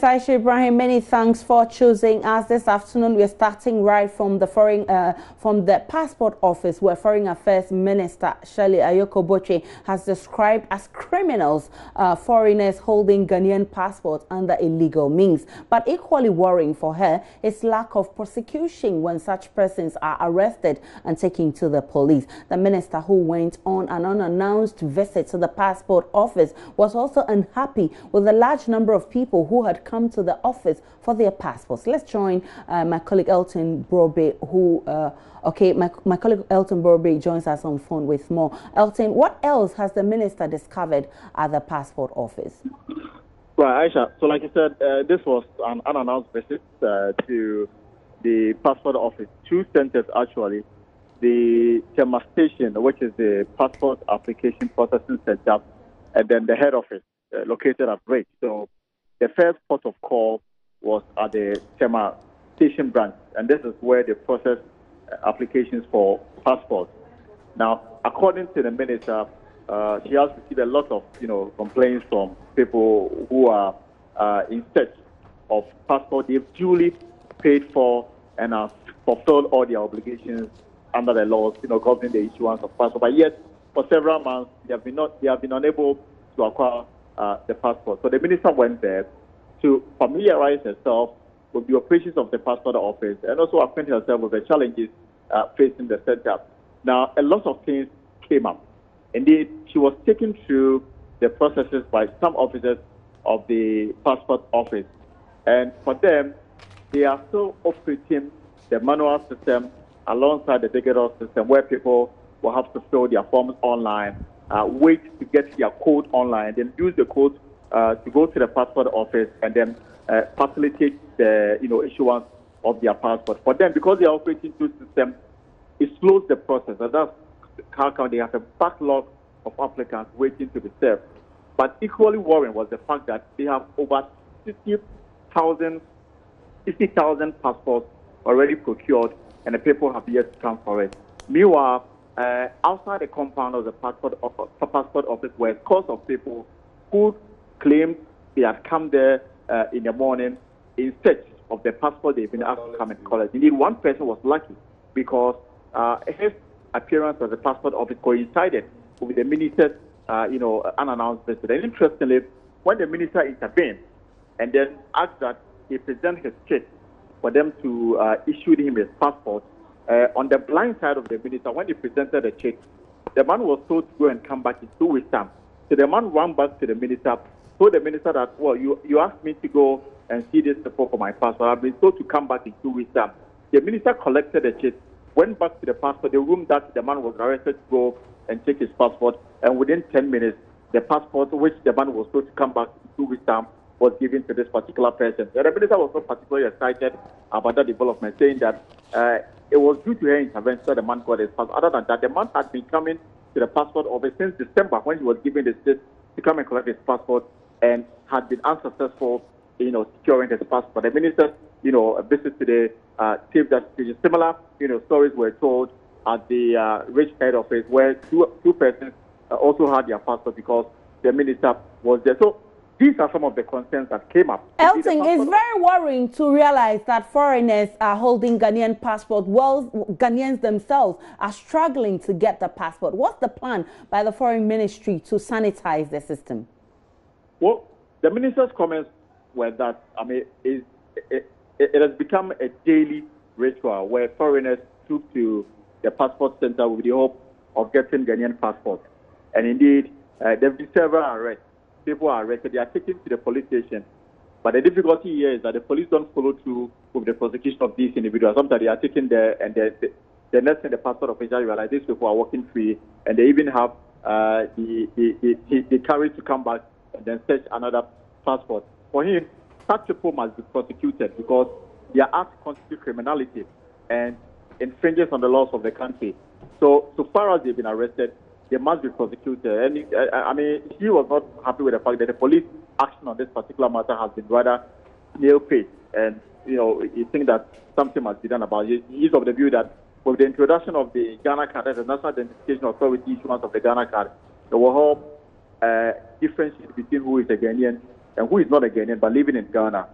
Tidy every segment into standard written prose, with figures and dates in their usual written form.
Taisha Ibrahim, many thanks for choosing us this afternoon. We're starting right from the passport office, where Foreign Affairs Minister Shirley Ayoko Boche has described as criminals foreigners holding Ghanaian passports under illegal means. But equally worrying for her is lack of prosecution when such persons are arrested and taken to the police. The minister, who went on an unannounced visit to the passport office, was also unhappy with the large number of people who had come to the office for their passports. Let's join my colleague Elton Brobe, my colleague Elton Brobe joins us on phone with more. Elton, what else has the minister discovered at the passport office? Right, Aisha. So like you said, this was an unannounced visit to the passport office. Two centers, actually. The Tema Station, which is the passport application processing center, and then the head office located at Bridge. So the first port of call was at the Tema Station branch, and this is where they process applications for passports. Now, according to the minister, she has received a lot of complaints from people who are in search of passport they've duly paid for and have fulfilled all their obligations under the laws, governing the issuance of passport. But yet, for several months, they have been unable to acquire the passport. So the minister went there to familiarize herself with the operations of the passport office and also acquaint herself with the challenges facing the center. Now, a lot of things came up. Indeed, she was taken through the processes by some officers of the passport office. And for them, they are still operating the manual system alongside the digital system, where people will have to fill their forms online, wait to get their code online, then use the code to go to the passport office and then facilitate the issuance of their passport. For them, because they are operating two systems, it slows the process. And that's how come they have a backlog of applicants waiting to be served. But equally worrying was the fact that they have over 60,000 passports already procured, and the people have yet to come for it. Meanwhile, outside the compound of the passport office were scores of people who claimed they had come there in the morning in search of the passport they've been asked to come and collect. Indeed, one person was lucky because his appearance at the passport office coincided with the minister's unannounced visit. And interestingly, when the minister intervened and then asked that he present his kit for them to issue him his passport, on the blind side of the minister, when he presented the check, the man was told to go and come back in 2 weeks' time. So the man ran back to the minister, told the minister that, well, you asked me to go and see this report for my passport. I've been told to come back in 2 weeks' time. The minister collected the check, went back to the passport, the room that the man was arrested to go and take his passport, and within 10 minutes, the passport, which the man was told to come back in 2 weeks' time, was given to this particular person. The minister was not particularly excited about that development, saying that it was due to her intervention that the man got his passport. Other than that, the man had been coming to the passport office since December when he was given the state to come and collect his passport and had been unsuccessful in securing his passport. The minister's visit today saved that situation. Similar stories were told at the Rich head office where two persons also had their passport because the minister was there. So these are some of the concerns that came up. Elton, it's very worrying to realize that foreigners are holding Ghanaian passport while Ghanaians themselves are struggling to get the passport. What's the plan by the Foreign Ministry to sanitize the system? Well, the minister's comments were that, it has become a daily ritual where foreigners took to the passport center with the hope of getting Ghanaian passports. And indeed, there have been several arrests. People are arrested, they are taken to the police station. But the difficulty here is that the police don't follow through with the prosecution of these individuals. Sometimes they are taken there, and the next thing the passport official realize these people are walking free, and they even have the courage to come back and then search another passport. For him, such people must be prosecuted because their acts constitute criminality and infringes on the laws of the country. So far as they've been arrested, they must be prosecuted. And he was not happy with the fact that the police action on this particular matter has been rather snail-paced. And, he thinks that something must be done about it. He is of the view that with the introduction of the Ghana card, the National Identification Authority issuance of the Ghana card, it will help differentiate between who is a Ghanaian and who is not a Ghanaian but living in Ghana.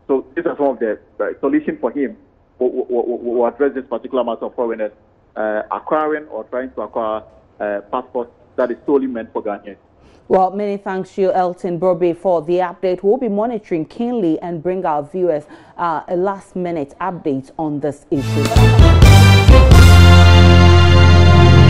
So these are some of the solutions for him who address this particular matter of foreigners acquiring or trying to acquire passports that is solely meant for Ghanaians. Well, many thanks to you, Elton Broby, for the update. We'll be monitoring keenly and bring our viewers a last-minute update on this issue.